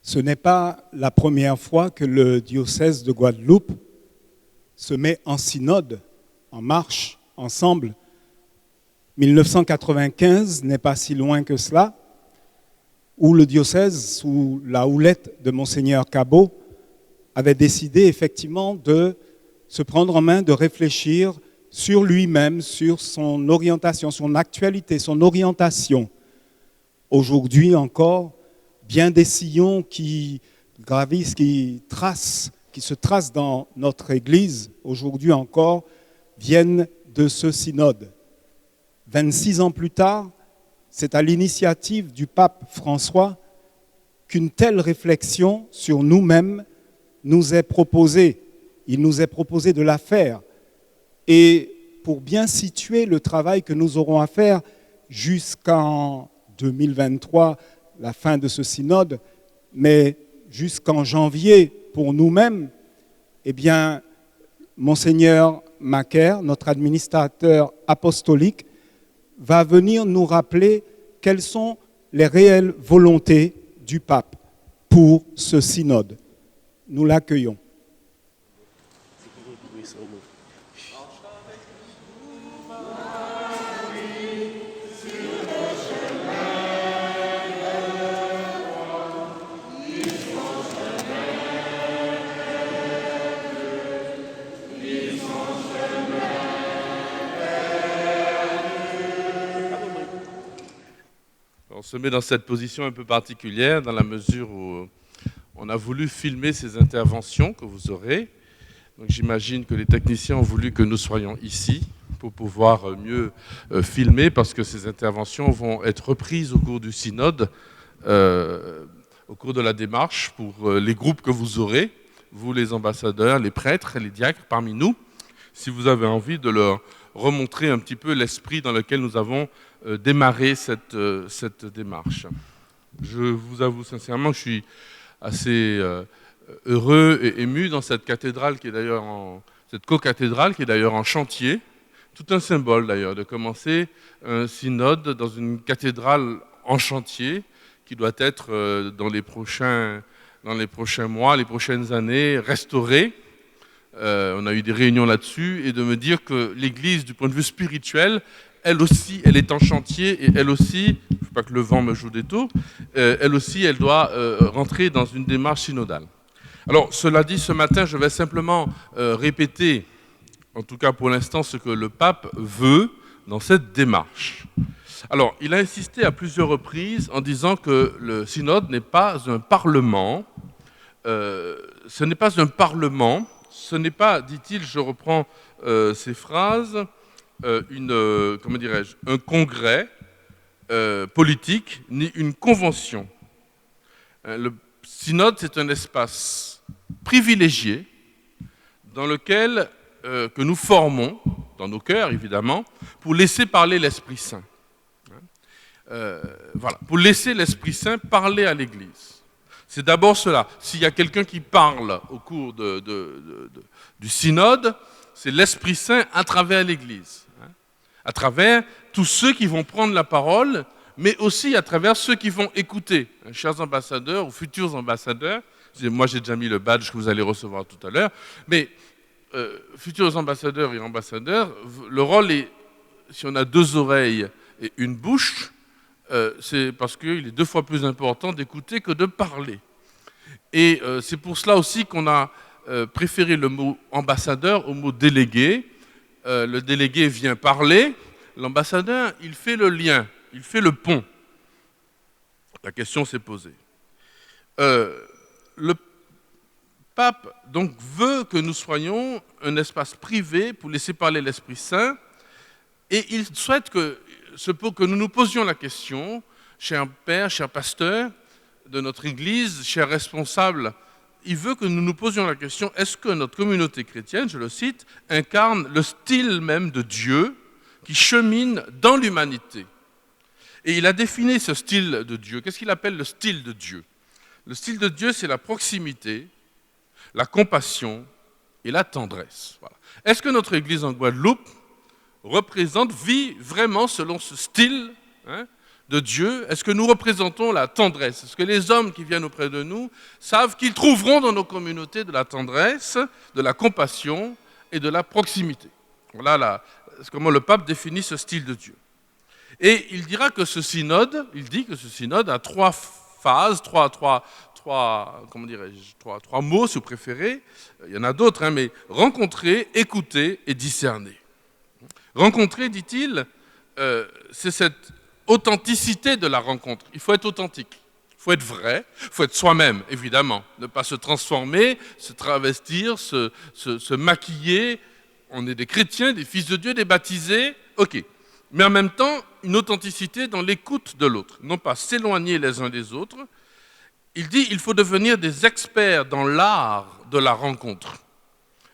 Ce n'est pas la première fois que le diocèse de Guadeloupe se met en synode, en marche, ensemble. 1995 n'est pas si loin que cela, où le diocèse, sous la houlette de Monseigneur Cabot, avait décidé effectivement de se prendre en main, de réfléchir sur lui-même, sur son orientation, son actualité, son orientation. Aujourd'hui encore, bien des sillons qui gravissent, qui se tracent dans notre Église, aujourd'hui encore, viennent de ce synode. 26 ans plus tard, c'est à l'initiative du pape François qu'une telle réflexion sur nous-mêmes nous est proposée. Il nous est proposé de la faire. Et pour bien situer le travail que nous aurons à faire jusqu'en 2023, la fin de ce synode, mais jusqu'en janvier pour nous-mêmes, eh bien, Monseigneur Macaire, notre administrateur apostolique, va venir nous rappeler quelles sont les réelles volontés du pape pour ce synode. Nous l'accueillons. On se met dans cette position un peu particulière dans la mesure où on a voulu filmer ces interventions que vous aurez. Donc j'imagine que les techniciens ont voulu que nous soyons ici pour pouvoir mieux filmer parce que ces interventions vont être reprises au cours du synode, au cours de la démarche pour les groupes que vous aurez, vous les ambassadeurs, les prêtres, les diacres parmi nous, si vous avez envie de leur remontrer un petit peu l'esprit dans lequel nous avons démarré cette démarche. Je vous avoue sincèrement que je suis assez heureux et ému dans cette cathédrale qui est d'ailleurs cette co-cathédrale qui est d'ailleurs en chantier. Tout un symbole d'ailleurs de commencer un synode dans une cathédrale en chantier qui doit être dans les prochains mois, les prochaines années restaurée. On a eu des réunions là-dessus et de me dire que l'Église, du point de vue spirituel, elle aussi, elle est en chantier et elle aussi, il ne faut pas que le vent me joue des tours, elle aussi, elle doit rentrer dans une démarche synodale. Alors, cela dit, ce matin, je vais simplement répéter, en tout cas pour l'instant, ce que le pape veut dans cette démarche. Alors, il a insisté à plusieurs reprises en disant que le synode n'est pas un parlement, ce n'est pas un parlement, ce n'est pas, dit-il, je reprends ces phrases, un congrès politique ni une convention. Le synode, c'est un espace privilégié dans lequel que nous formons, dans nos cœurs évidemment, pour laisser parler l'Esprit Saint. Voilà, pour laisser l'Esprit Saint parler à l'Église. C'est d'abord cela. S'il y a quelqu'un qui parle au cours du synode, c'est l'Esprit Saint à travers l'Église, à travers tous ceux qui vont prendre la parole, mais aussi à travers ceux qui vont écouter. Chers ambassadeurs ou futurs ambassadeurs, moi j'ai déjà mis le badge que vous allez recevoir tout à l'heure, mais futurs ambassadeurs et ambassadeurs, le rôle est, si on a deux oreilles et une bouche, c'est parce qu'il est 2 fois plus important d'écouter que de parler. Et c'est pour cela aussi qu'on a préféré le mot ambassadeur au mot délégué. Le délégué vient parler, l'ambassadeur, il fait le lien, il fait le pont. La question s'est posée. Le pape donc veut que nous soyons un espace privé pour laisser parler l'Esprit Saint et il souhaite que nous nous posions la question, cher père, cher pasteur de notre Église, cher responsable, il veut que nous nous posions la question, est-ce que notre communauté chrétienne, je le cite, incarne le style même de Dieu qui chemine dans l'humanité? Et il a défini ce style de Dieu. Qu'est-ce qu'il appelle le style de Dieu? Le style de Dieu, c'est la proximité, la compassion et la tendresse. Voilà. Est-ce que notre Église en Guadeloupe vit vraiment selon ce style de Dieu? Est-ce que nous représentons la tendresse? Est-ce que les hommes qui viennent auprès de nous savent qu'ils trouveront dans nos communautés de la tendresse, de la compassion et de la proximité? Voilà comment le pape définit ce style de Dieu. Et il dit que ce synode a trois phases, trois mots si vous préférez. Il y en a d'autres, mais rencontrer, écouter et discerner. Rencontrer, dit-il, c'est cette authenticité de la rencontre. Il faut être authentique, il faut être vrai, il faut être soi-même, évidemment. Ne pas se transformer, se travestir, se maquiller. On est des chrétiens, des fils de Dieu, des baptisés, ok. Mais en même temps, une authenticité dans l'écoute de l'autre, non pas s'éloigner les uns des autres. Il dit qu'il faut devenir des experts dans l'art de la rencontre.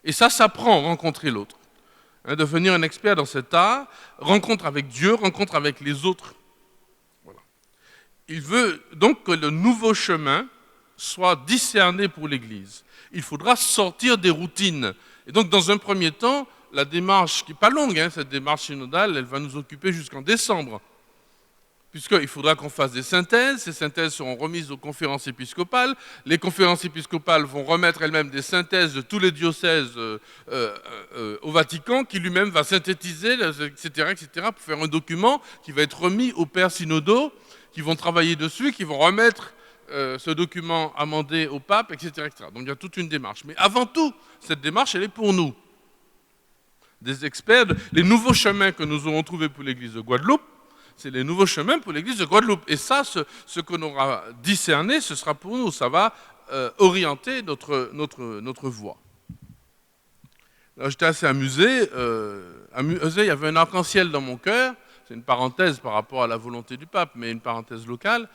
Et ça s'apprend, rencontrer l'autre. Devenir un expert dans cet art, rencontre avec Dieu, rencontre avec les autres. Voilà. Il veut donc que le nouveau chemin soit discerné pour l'Église. Il faudra sortir des routines. Et donc, dans un premier temps, la démarche, qui n'est pas longue, cette démarche synodale, elle va nous occuper jusqu'en décembre. Puisqu'il faudra qu'on fasse des synthèses. Ces synthèses seront remises aux conférences épiscopales. Les conférences épiscopales vont remettre elles-mêmes des synthèses de tous les diocèses au Vatican, qui lui-même va synthétiser, etc., pour faire un document qui va être remis aux pères synodaux, qui vont travailler dessus, qui vont remettre ce document amendé au pape, etc., etc. Donc il y a toute une démarche. Mais avant tout, cette démarche, elle est pour nous. Des experts, les nouveaux chemins que nous aurons trouvés pour l'Église de Guadeloupe, c'est les nouveaux chemins pour l'Église de Guadeloupe. Et ça, ce que l'on aura discerné, ce sera pour nous. Ça va orienter notre voie. J'étais assez amusé. Il y avait un arc-en-ciel dans mon cœur. C'est une parenthèse par rapport à la volonté du pape, mais une parenthèse locale.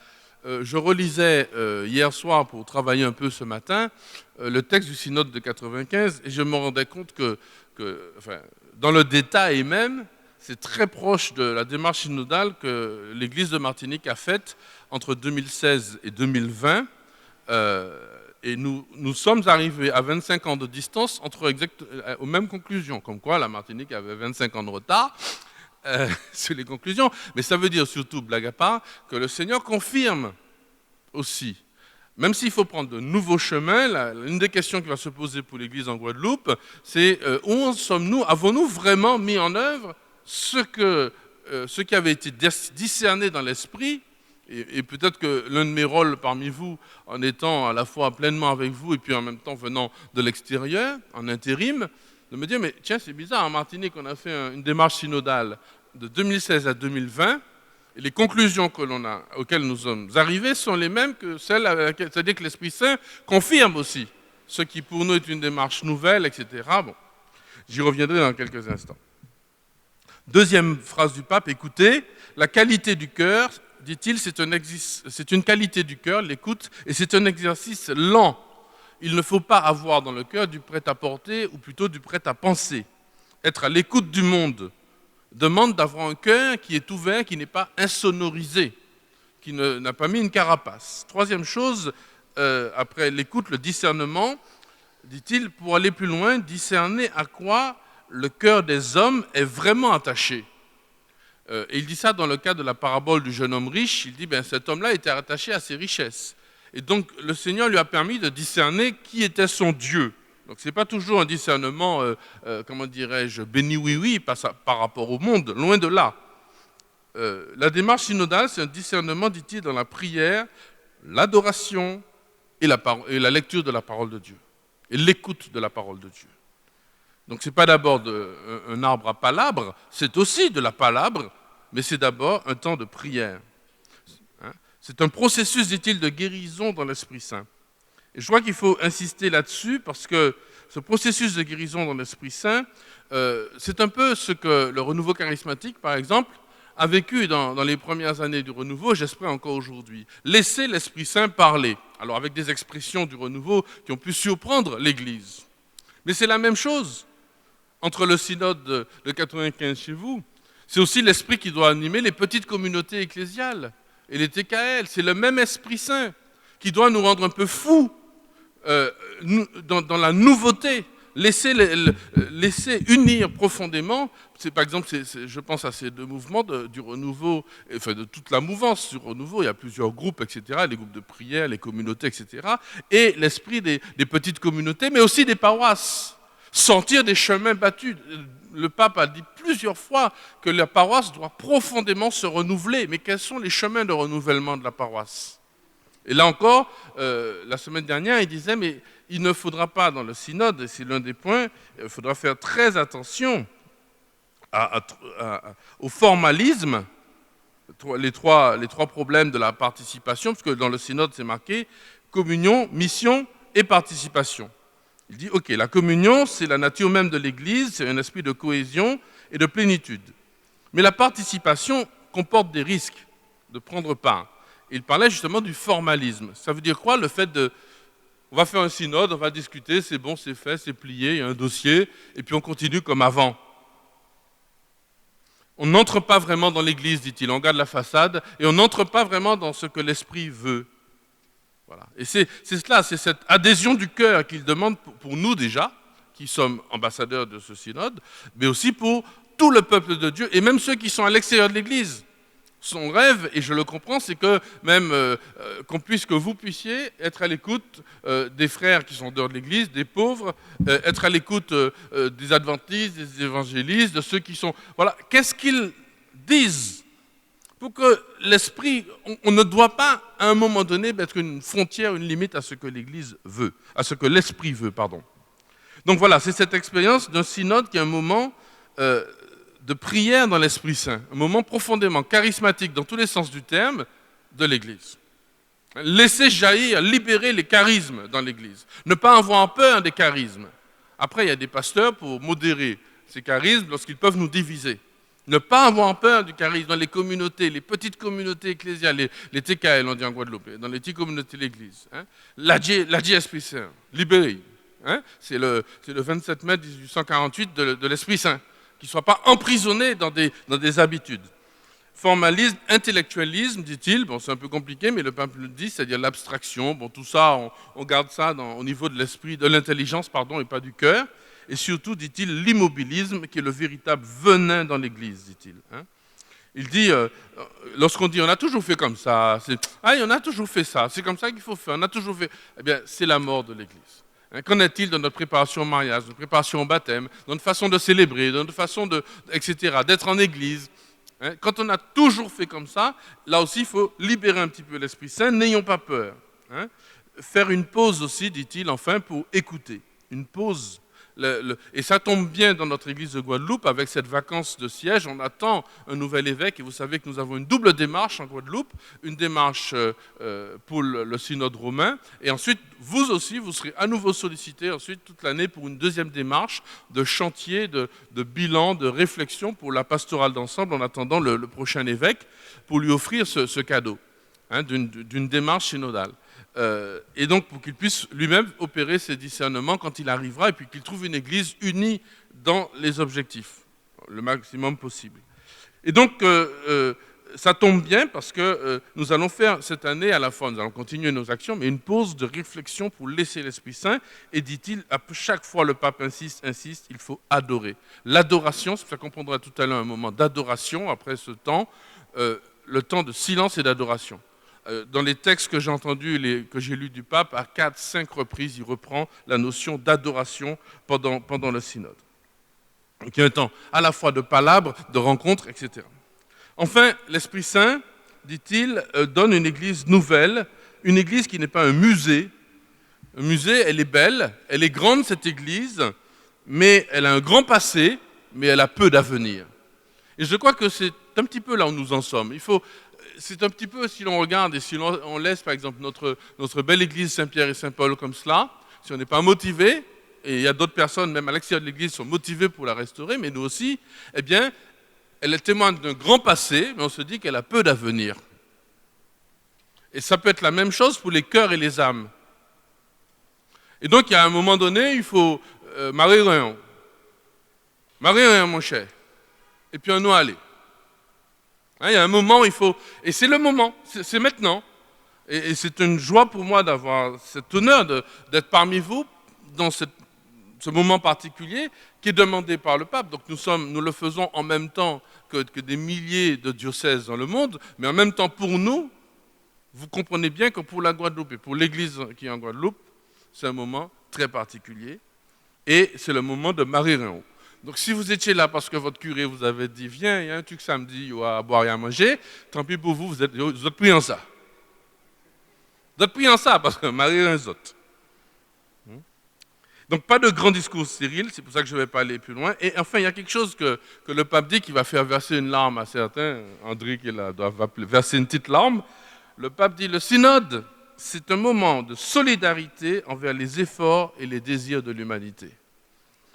Je relisais hier soir, pour travailler un peu ce matin, le texte du synode de 95, et je me rendais compte que dans le détail même, c'est très proche de la démarche synodale que l'Église de Martinique a faite entre 2016 et 2020. Et nous sommes arrivés à 25 ans de distance aux mêmes conclusions. Comme quoi, la Martinique avait 25 ans de retard sur les conclusions. Mais ça veut dire surtout, blague à part, que le Seigneur confirme aussi. Même s'il faut prendre de nouveaux chemins, une des questions qui va se poser pour l'Église en Guadeloupe, c'est où en sommes-nous? Avons-nous vraiment mis en œuvre ce qui avait été discerné dans l'esprit? Et peut-être que l'un de mes rôles parmi vous, en étant à la fois pleinement avec vous et puis en même temps venant de l'extérieur, en intérim, de me dire, mais tiens, c'est bizarre, en Martinique, on a fait une démarche synodale de 2016 à 2020, et les conclusions auxquelles nous sommes arrivés sont les mêmes que celles c'est-à-dire que l'Esprit Saint confirme aussi ce qui pour nous est une démarche nouvelle, etc. Bon, j'y reviendrai dans quelques instants. Deuxième phrase du pape, écoutez, la qualité du cœur, dit-il, c'est une qualité du cœur, l'écoute, et c'est un exercice lent. Il ne faut pas avoir dans le cœur du prêt-à-porter, ou plutôt du prêt-à-penser. Être à l'écoute du monde demande d'avoir un cœur qui est ouvert, qui n'est pas insonorisé, qui n'a pas mis une carapace. Troisième chose, après l'écoute, le discernement, dit-il, pour aller plus loin, discerner à quoi le cœur des hommes est vraiment attaché. Et il dit ça dans le cas de la parabole du jeune homme riche. Il dit, cet homme-là était attaché à ses richesses. Et donc, le Seigneur lui a permis de discerner qui était son Dieu. Donc, ce n'est pas toujours un discernement, béni oui-oui par rapport au monde, loin de là. La démarche synodale, c'est un discernement, dit-il, dans la prière, l'adoration et la lecture de la parole de Dieu. Et l'écoute de la parole de Dieu. Donc, ce n'est pas d'abord un arbre à palabres, c'est aussi de la palabre, mais c'est d'abord un temps de prière. C'est un processus, dit-il, de guérison dans l'Esprit Saint. Et je crois qu'il faut insister là-dessus parce que ce processus de guérison dans l'Esprit Saint, c'est un peu ce que le renouveau charismatique, par exemple, a vécu dans les premières années du renouveau, j'espère encore aujourd'hui. Laisser l'Esprit Saint parler. Alors avec des expressions du renouveau qui ont pu surprendre l'Église. Mais c'est la même chose entre le synode de 95 chez vous. C'est aussi l'Esprit qui doit animer les petites communautés ecclésiales et les TKL. C'est le même Esprit Saint qui doit nous rendre un peu fous dans la nouveauté, laisser unir profondément. C'est, par exemple, je pense à ces deux mouvements du renouveau, enfin de toute la mouvance du renouveau. Il y a plusieurs groupes, etc., les groupes de prière, les communautés, etc., et l'esprit des petites communautés, mais aussi des paroisses. Sortir des chemins battus. Le pape a dit plusieurs fois que la paroisse doit profondément se renouveler. Mais quels sont les chemins de renouvellement de la paroisse? Et là encore, la semaine dernière, il disait, mais il ne faudra pas, dans le synode, et c'est l'un des points, il faudra faire très attention au formalisme, les trois problèmes de la participation, parce que dans le synode, c'est marqué communion, mission et participation. Il dit, ok, la communion, c'est la nature même de l'Église, c'est un esprit de cohésion et de plénitude. Mais la participation comporte des risques de prendre part. Il parlait justement du formalisme. Ça veut dire quoi? Le fait de, on va faire un synode, on va discuter, c'est bon, c'est fait, c'est plié, il y a un dossier, et puis on continue comme avant. On n'entre pas vraiment dans l'Église, dit-il, on garde la façade, et on n'entre pas vraiment dans ce que l'Esprit veut. Voilà. Et c'est cela, c'est cette adhésion du cœur qu'il demande pour nous déjà, qui sommes ambassadeurs de ce synode, mais aussi pour tout le peuple de Dieu, et même ceux qui sont à l'extérieur de l'Église. Son rêve, et je le comprends, c'est que même que vous puissiez être à l'écoute des frères qui sont dehors de l'Église, des pauvres, être à l'écoute des adventistes, des évangélistes, de ceux qui sont... Voilà, qu'est-ce qu'ils disent? Pour que l'esprit, on ne doit pas, à un moment donné, mettre une frontière, une limite à ce que l'Église veut, à ce que l'esprit veut, pardon. Donc voilà, c'est cette expérience d'un synode qui est un moment de prière dans l'Esprit Saint, un moment profondément charismatique dans tous les sens du terme de l'Église. Laisser jaillir, libérer les charismes dans l'Église. Ne pas avoir peur des charismes. Après, il y a des pasteurs pour modérer ces charismes lorsqu'ils peuvent nous diviser. Ne pas avoir peur du charisme dans les communautés, les petites communautés ecclésiales, les TKL, on dit en Guadeloupe, dans les petites communautés de l'Église. Hein. La Esprit Saint, libéré. Hein. C'est le 27 mai 1848 de l'Esprit Saint. Qu'ils ne soient pas emprisonnés dans des habitudes. Formalisme, intellectualisme, dit-il, bon c'est un peu compliqué, mais le pape le dit, c'est-à-dire l'abstraction, bon tout ça, on garde ça au niveau de l'esprit, de l'intelligence, pardon, et pas du cœur. Et surtout, dit-il, l'immobilisme, qui est le véritable venin dans l'Église, dit-il. Hein. Il dit, lorsqu'on dit on a toujours fait comme ça, on a toujours fait ça, c'est comme ça qu'il faut faire, on a toujours fait, eh bien c'est la mort de l'Église. Qu'en est-il de notre préparation au mariage, de notre préparation au baptême, de notre façon de célébrer, de notre façon etc., d'être en église? Quand on a toujours fait comme ça, là aussi, il faut libérer un petit peu l'Esprit Saint, n'ayons pas peur. Faire une pause aussi, dit-il, enfin, pour écouter. Une pause. Et ça tombe bien dans notre église de Guadeloupe, avec cette vacance de siège, on attend un nouvel évêque, et vous savez que nous avons une double démarche en Guadeloupe, une démarche pour le synode romain, et ensuite, vous aussi, vous serez à nouveau sollicités ensuite toute l'année pour une deuxième démarche de chantier, de bilan, de réflexion pour la pastorale d'ensemble, en attendant le prochain évêque, pour lui offrir ce cadeau d'une démarche synodale. Et donc pour qu'il puisse lui-même opérer ses discernements quand il arrivera et puis qu'il trouve une église unie dans les objectifs, le maximum possible. Et donc ça tombe bien parce que nous allons faire cette année à la fois, nous allons continuer nos actions, mais une pause de réflexion pour laisser l'Esprit Saint. Et dit-il, à chaque fois le pape insiste, il faut adorer. L'adoration, ça comprendra tout à l'heure un moment d'adoration après ce temps, le temps de silence et d'adoration. Dans les textes que j'ai entendus, que j'ai lus du pape, à 4-5 reprises, il reprend la notion d'adoration pendant le synode. Donc il y a un temps à la fois de palabres, de rencontres, etc. Enfin, l'Esprit Saint, dit-il, donne une église nouvelle, une église qui n'est pas un musée. Un musée, elle est belle, elle est grande cette église, mais elle a un grand passé, mais elle a peu d'avenir. Et je crois que c'est un petit peu là où nous en sommes. C'est un petit peu, si l'on regarde et si on laisse par exemple notre belle église Saint-Pierre et Saint-Paul comme cela, si on n'est pas motivé, et il y a d'autres personnes, même à l'extérieur de l'église, qui sont motivées pour la restaurer, mais nous aussi, eh bien, elle témoigne d'un grand passé, mais on se dit qu'elle a peu d'avenir. Et ça peut être la même chose pour les cœurs et les âmes. Et donc, il y a un moment donné, il faut Marie-Réon, mon cher, et puis on doit aller. Il y a un moment, il faut... Et c'est le moment, c'est maintenant. Et c'est une joie pour moi d'avoir cet honneur d'être parmi vous dans ce moment particulier qui est demandé par le pape. Donc nous le faisons en même temps que des milliers de diocèses dans le monde, mais en même temps pour nous, vous comprenez bien que pour la Guadeloupe et pour l'Église qui est en Guadeloupe, c'est un moment très particulier et c'est le moment de Marie-Réon. Donc si vous étiez là parce que votre curé vous avait dit « Viens, il y a un truc samedi, il y a à boire et à manger », tant pis pour vous, vous êtes pris en ça. Vous êtes pris en ça parce que Marie-Réon est autres. Donc pas de grand discours Cyril, c'est pour ça que je ne vais pas aller plus loin. Et enfin, il y a quelque chose que le pape dit qui va faire verser une larme à certains. André qui est là doit verser une petite larme. Le pape dit, le synode, c'est un moment de solidarité envers les efforts et les désirs de l'humanité.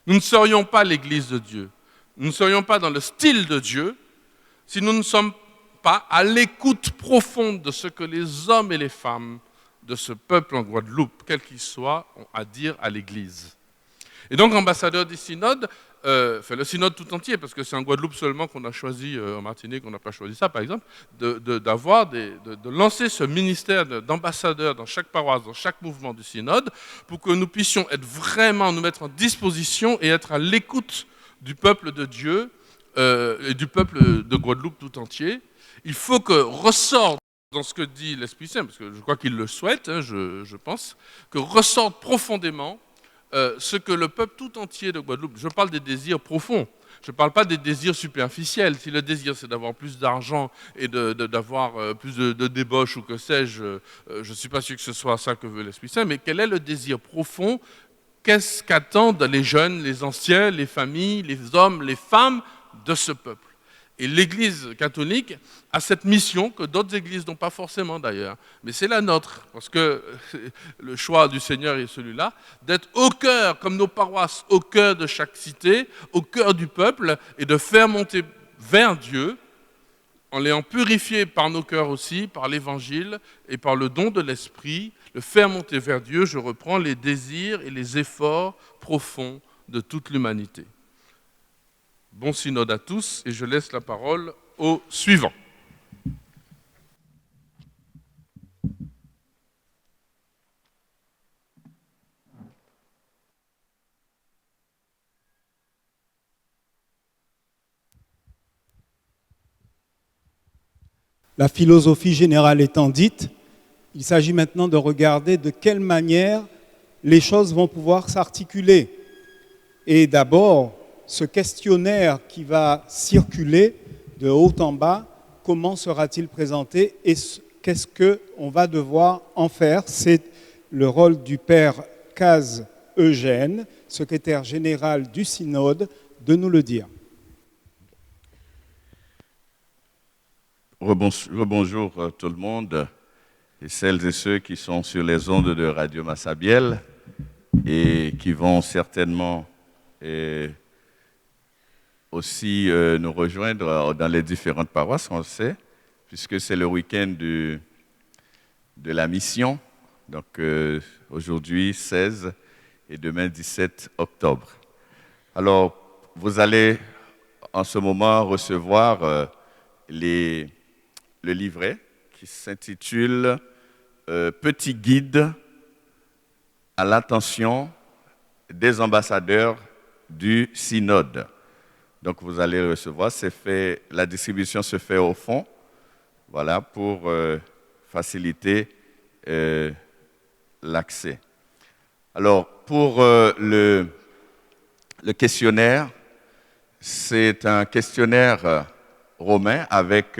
Nous ne serions pas l'Église de Dieu, nous ne serions pas dans le style de Dieu si nous ne sommes pas à l'écoute profonde de ce que les hommes et les femmes de ce peuple en Guadeloupe, quel qu'il soit, ont à dire à l'Église. Et donc, ambassadeur du synode, le synode tout entier, parce que c'est en Guadeloupe seulement qu'on a choisi, en Martinique, on n'a pas choisi ça par exemple, de lancer ce ministère d'ambassadeur dans chaque paroisse, dans chaque mouvement du synode, pour que nous puissions nous mettre en disposition et être à l'écoute du peuple de Dieu et du peuple de Guadeloupe tout entier. Il faut que ressorte dans ce que dit l'Esprit Saint, parce que je crois qu'il le souhaite, je pense, que ressorte profondément ce que le peuple tout entier de Guadeloupe, je parle des désirs profonds, je ne parle pas des désirs superficiels. Si le désir c'est d'avoir plus d'argent et d'avoir plus de débauche ou que sais-je, je ne suis pas sûr que ce soit ça que veut l'Esprit Saint, mais quel est le désir profond? Qu'est-ce qu'attendent les jeunes, les anciens, les familles, les hommes, les femmes de ce peuple? Et l'Église catholique a cette mission que d'autres églises n'ont pas forcément d'ailleurs, mais c'est la nôtre, parce que le choix du Seigneur est celui-là, d'être au cœur, comme nos paroisses, au cœur de chaque cité, au cœur du peuple, et de faire monter vers Dieu, en l'ayant purifié par nos cœurs aussi, par l'Évangile et par le don de l'Esprit, le faire monter vers Dieu, je reprends les désirs et les efforts profonds de toute l'humanité. Bon synode à tous et je laisse la parole au suivant. La philosophie générale étant dite, il s'agit maintenant de regarder de quelle manière les choses vont pouvoir s'articuler. Et d'abord, ce questionnaire qui va circuler de haut en bas, comment sera-t-il présenté et qu'est-ce qu'on va devoir en faire? C'est le rôle du père Caz Eugène, secrétaire général du synode, de nous le dire. Rebonjour tout le monde et celles et ceux qui sont sur les ondes de Radio Massabielle et qui vont certainement aussi nous rejoindre dans les différentes paroisses, on le sait, puisque c'est le week-end de la mission, donc aujourd'hui 16 et demain 17 octobre. Alors, vous allez en ce moment recevoir le livret qui s'intitule « Petit guide à l'attention des ambassadeurs du synode ». Donc vous allez recevoir, la distribution se fait au fond, voilà, pour faciliter l'accès. Alors pour le questionnaire, c'est un questionnaire romain avec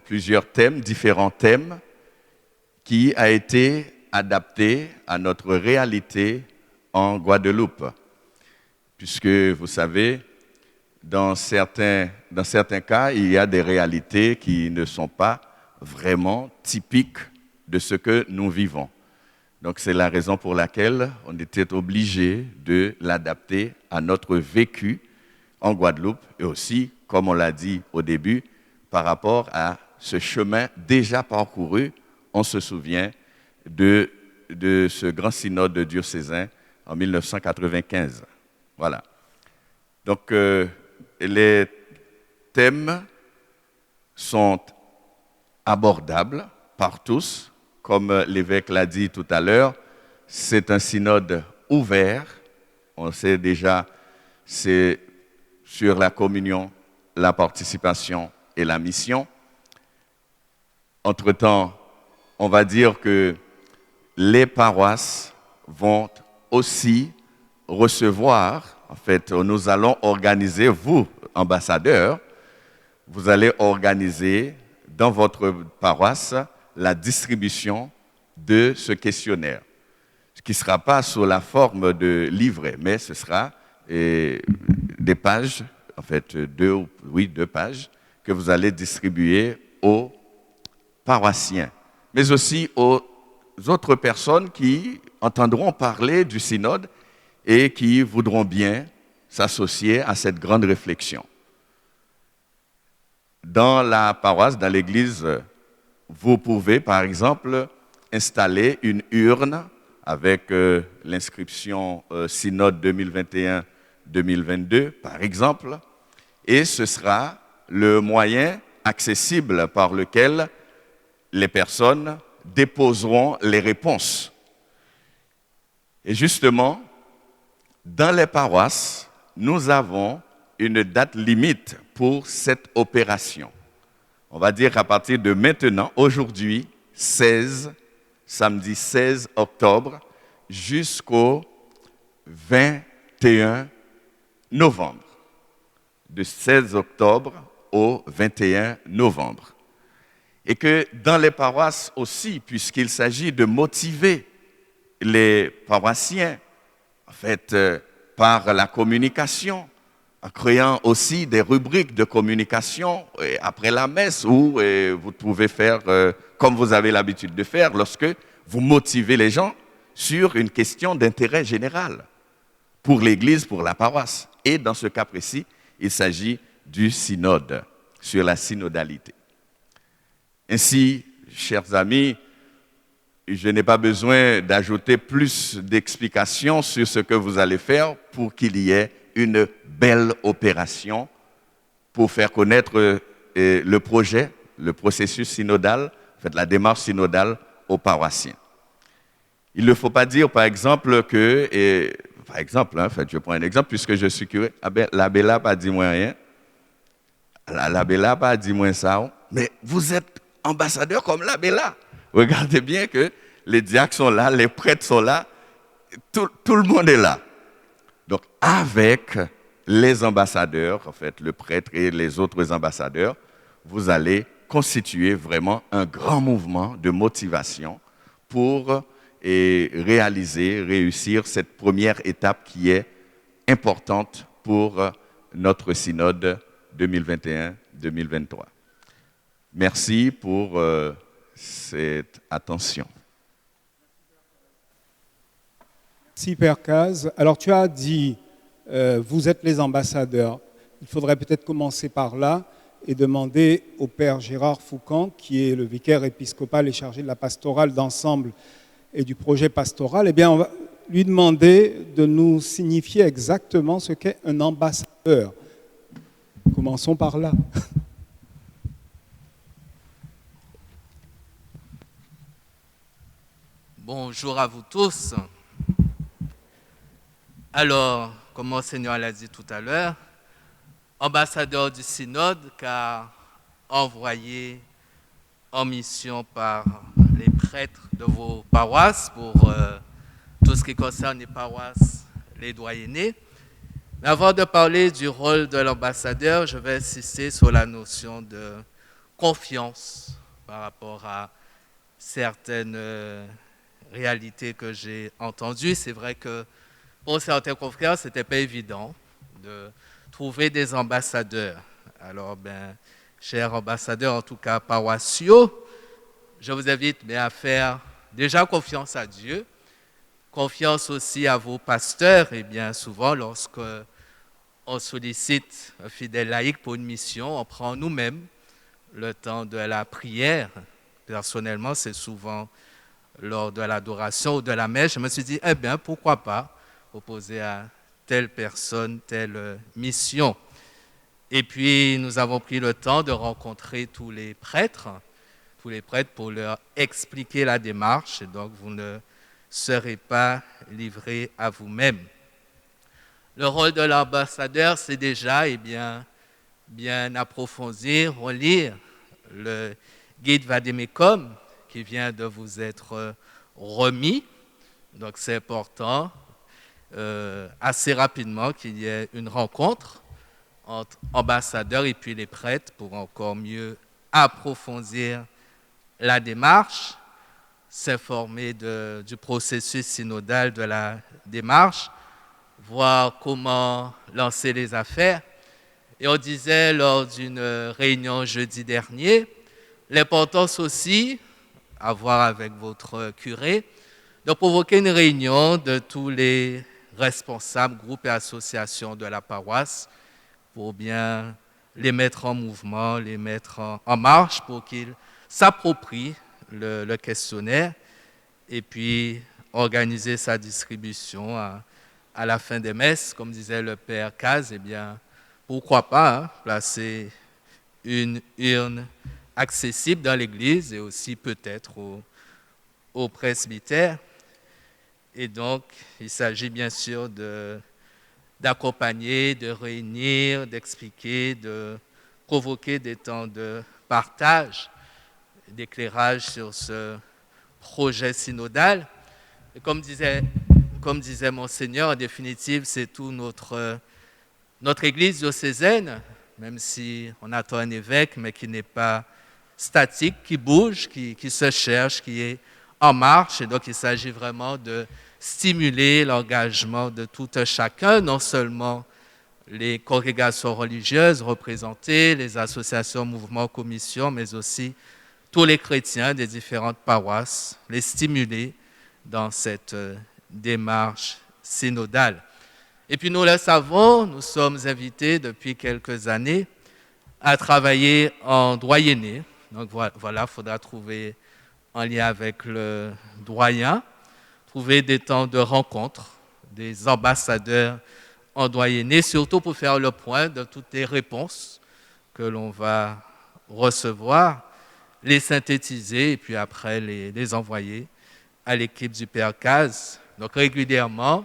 plusieurs thèmes, différents thèmes, qui a été adapté à notre réalité en Guadeloupe. Puisque, vous savez, dans certains cas, il y a des réalités qui ne sont pas vraiment typiques de ce que nous vivons. Donc, c'est la raison pour laquelle on était obligé de l'adapter à notre vécu en Guadeloupe et aussi, comme on l'a dit au début, par rapport à ce chemin déjà parcouru, on se souvient de ce grand synode diocésain en 1995. Voilà. Donc, les thèmes sont abordables par tous. Comme l'évêque l'a dit tout à l'heure, c'est un synode ouvert. On sait déjà, c'est sur la communion, la participation et la mission. Entre-temps, on va dire que les paroisses vont aussi recevoir, en fait, nous allons organiser, vous, ambassadeurs, vous allez organiser dans votre paroisse la distribution de ce questionnaire, ce qui ne sera pas sous la forme de livret, mais ce sera des pages, en fait, deux pages, que vous allez distribuer aux paroissiens, mais aussi aux autres personnes qui entendront parler du synode et qui voudront bien s'associer à cette grande réflexion. Dans la paroisse, dans l'église, vous pouvez, par exemple, installer une urne avec l'inscription synode 2021-2022, par exemple, et ce sera le moyen accessible par lequel les personnes déposeront les réponses. Et justement, dans les paroisses, nous avons une date limite pour cette opération. On va dire qu'à partir de maintenant, aujourd'hui, samedi 16 octobre, jusqu'au 21 novembre. De 16 octobre au 21 novembre. Et que dans les paroisses aussi, puisqu'il s'agit de motiver les paroissiens, en fait, par la communication, en créant aussi des rubriques de communication après la messe où vous pouvez faire comme vous avez l'habitude de faire lorsque vous motivez les gens sur une question d'intérêt général pour l'Église, pour la paroisse. Et dans ce cas précis, il s'agit du synode, sur la synodalité. Ainsi, chers amis, je n'ai pas besoin d'ajouter plus d'explications sur ce que vous allez faire pour qu'il y ait une belle opération pour faire connaître le projet, le processus synodal, en fait, la démarche synodale aux paroissiens. Il ne faut pas dire, par exemple, que, en fait, je prends un exemple, puisque je suis curé, l'abbé là n'a pas dit moi rien, l'abbé là n'a pas dit moi ça, mais vous êtes ambassadeur comme l'abbé là. Regardez bien que les diacres sont là, les prêtres sont là, tout le monde est là. Donc, avec les ambassadeurs, en fait, le prêtre et les autres ambassadeurs, vous allez constituer vraiment un grand mouvement de motivation pour réussir cette première étape qui est importante pour notre synode 2021-2023. Merci pour cette attention. Merci Père Caz. Alors tu as dit, vous êtes les ambassadeurs. Il faudrait peut-être commencer par là et demander au Père Gérard Foucan, qui est le vicaire épiscopal et chargé de la pastorale d'ensemble et du projet pastoral, eh bien on va lui demander de nous signifier exactement ce qu'est un ambassadeur. Commençons par là. Bonjour à vous tous. Alors, comme Monseigneur l'a dit tout à l'heure, ambassadeur du synode, car envoyé en mission par les prêtres de vos paroisses pour tout ce qui concerne les paroisses, les doyennés. Mais avant de parler du rôle de l'ambassadeur, je vais insister sur la notion de confiance par rapport à certaines réalités que j'ai entendues. C'est vrai que pour certains confrères, ce n'était pas évident de trouver des ambassadeurs. Alors, chers ambassadeurs, en tout cas paroissiaux, je vous invite à faire déjà confiance à Dieu, confiance aussi à vos pasteurs, et bien souvent, lorsque on sollicite un fidèle laïc pour une mission, on prend nous-mêmes le temps de la prière. Personnellement, c'est souvent lors de l'adoration ou de la messe. Je me suis dit, pourquoi pas proposer à telle personne, telle mission. Et puis, nous avons pris le temps de rencontrer tous les prêtres pour leur expliquer la démarche. Et donc, vous ne serez pas livrés à vous-même. Le rôle de l'ambassadeur, c'est déjà bien approfondir, relire le guide Vademecum qui vient de vous être remis. Donc c'est important assez rapidement qu'il y ait une rencontre entre ambassadeurs et puis les prêtres pour encore mieux approfondir la démarche, s'informer du processus synodal de la démarche, voir comment lancer les affaires. Et on disait lors d'une réunion jeudi dernier, l'importance aussi, à voir avec votre curé, de provoquer une réunion de tous les responsables, groupes et associations de la paroisse pour bien les mettre en mouvement, les mettre en marche pour qu'ils s'approprient le questionnaire et puis organiser sa distribution à la fin des messes. Comme disait le père Caz, eh bien, pourquoi pas placer une urne accessible dans l'église et aussi peut-être au presbytère. Et donc, il s'agit bien sûr d'accompagner, de réunir, d'expliquer, de provoquer des temps de partage, d'éclairage sur ce projet synodal. Et comme disait Monseigneur, en définitive, c'est tout notre église diocésaine, même si on attend un évêque, mais qui n'est pas statique, qui bouge, qui se cherche, qui est en marche. Et donc, il s'agit vraiment de stimuler l'engagement de tout un chacun, non seulement les congrégations religieuses représentées, les associations, mouvements, commissions, mais aussi tous les chrétiens des différentes paroisses, les stimuler dans cette démarche synodale. Et puis nous le savons, nous sommes invités depuis quelques années à travailler en doyenné. Donc voilà, il faudra trouver en lien avec le doyen, trouver des temps de rencontre, des ambassadeurs en doyenné, surtout pour faire le point de toutes les réponses que l'on va recevoir, les synthétiser et puis après les envoyer à l'équipe du Père Caz. Donc régulièrement,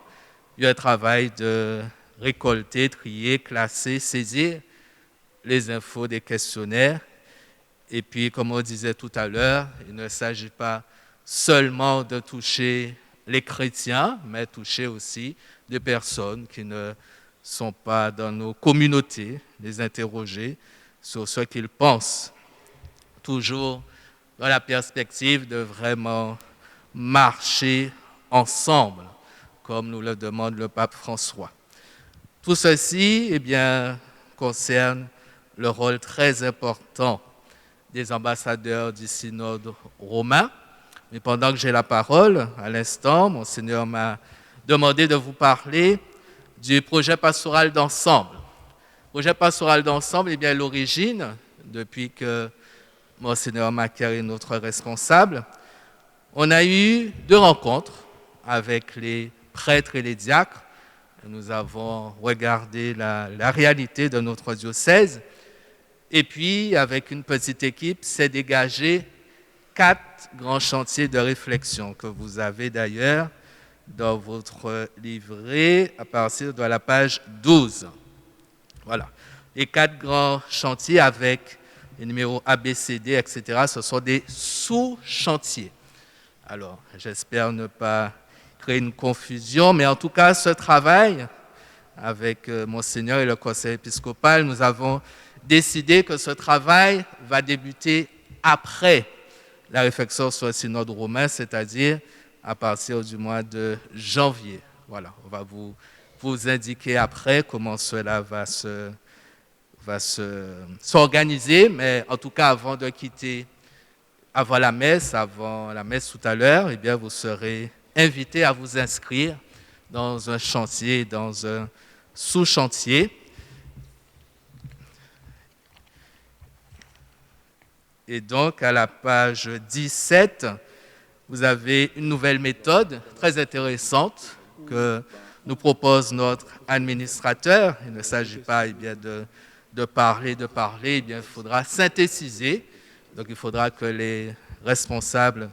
il y a un travail de récolter, trier, classer, saisir les infos des questionnaires. Et puis, comme on disait tout à l'heure, il ne s'agit pas seulement de toucher les chrétiens, mais toucher aussi des personnes qui ne sont pas dans nos communautés, les interroger sur ce qu'ils pensent, toujours dans la perspective de vraiment marcher ensemble, comme nous le demande le pape François. Tout ceci, eh bien, concerne le rôle très important des ambassadeurs du synode romain. Mais pendant que j'ai la parole, à l'instant, Monseigneur m'a demandé de vous parler du projet pastoral d'ensemble. Le projet pastoral d'ensemble, eh bien, l'origine, depuis que Monseigneur Macaire est notre responsable, on a eu 2 rencontres avec les prêtres et les diacres. Nous avons regardé la réalité de notre diocèse. Et puis, avec une petite équipe, s'est dégagé 4 grands chantiers de réflexion que vous avez d'ailleurs dans votre livret à partir de la page 12. Voilà. Les 4 grands chantiers avec les numéros A, B, C, D, etc. Ce sont des sous-chantiers. Alors, j'espère ne pas créer une confusion, mais en tout cas, ce travail, avec Monseigneur et le Conseil épiscopal, nous avons décidé que ce travail va débuter après la réflexion sur le synode romain, c'est-à-dire à partir du mois de janvier. Voilà, on va vous indiquer après comment cela va s'organiser, mais en tout cas, avant de quitter, avant la messe tout à l'heure, eh bien, vous serez invités à vous inscrire dans un chantier, dans un sous-chantier. Et donc, à la page 17, vous avez une nouvelle méthode très intéressante que nous propose notre administrateur. Il ne s'agit pas de parler, eh bien, il faudra synthétiser. Donc, il faudra que les responsables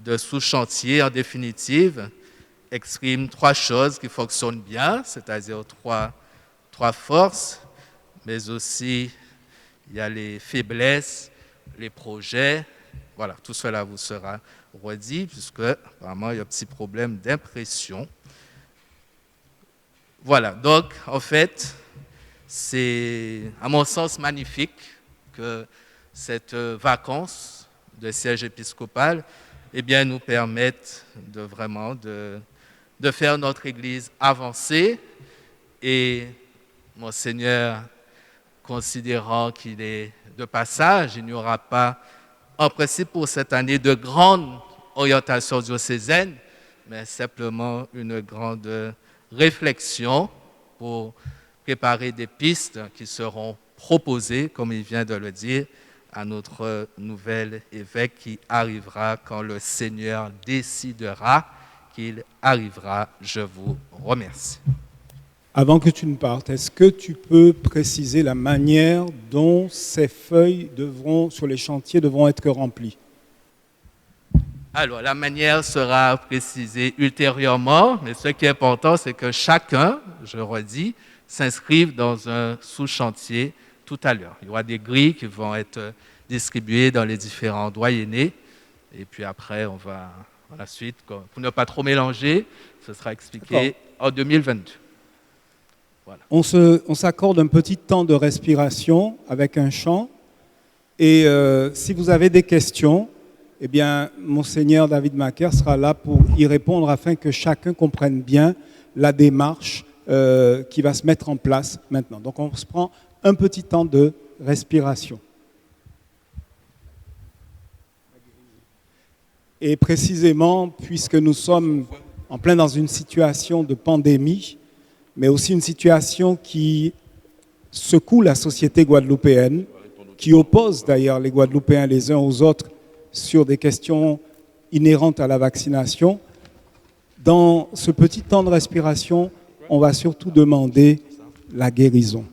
de sous-chantier, en définitive, exprime 3 choses qui fonctionnent bien, c'est-à-dire trois forces, mais aussi il y a les faiblesses, les projets. Voilà, tout cela vous sera redit, puisque apparemment il y a un petit problème d'impression. Voilà, donc en fait, c'est à mon sens magnifique que cette vacance de siège épiscopal nous permette de vraiment de faire notre Église avancer. Et Monseigneur, considérant qu'il est de passage, il n'y aura pas en principe pour cette année de grande orientation diocésaine, mais simplement une grande réflexion pour préparer des pistes qui seront proposées, comme il vient de le dire, à notre nouvel évêque qui arrivera quand le Seigneur décidera qu'il arrivera. Je vous remercie. Avant que tu ne partes, est-ce que tu peux préciser la manière dont ces feuilles sur les chantiers devront être remplies? Alors, la manière sera précisée ultérieurement, mais ce qui est important, c'est que chacun, je redis, s'inscrive dans un sous-chantier tout à l'heure. Il y aura des grilles qui vont être distribuées dans les différents doyennés, et puis après, on va, à la suite, pour ne pas trop mélanger, ce sera expliqué en 2022. Voilà. On s'accorde un petit temps de respiration avec un chant, et si vous avez des questions, eh bien, Monseigneur David Macaire sera là pour y répondre afin que chacun comprenne bien la démarche qui va se mettre en place maintenant. Donc, on se prend un petit temps de respiration. Et précisément, puisque nous sommes en plein dans une situation de pandémie, mais aussi une situation qui secoue la société guadeloupéenne, qui oppose d'ailleurs les Guadeloupéens les uns aux autres sur des questions inhérentes à la vaccination. Dans ce petit temps de respiration, on va surtout demander la guérison.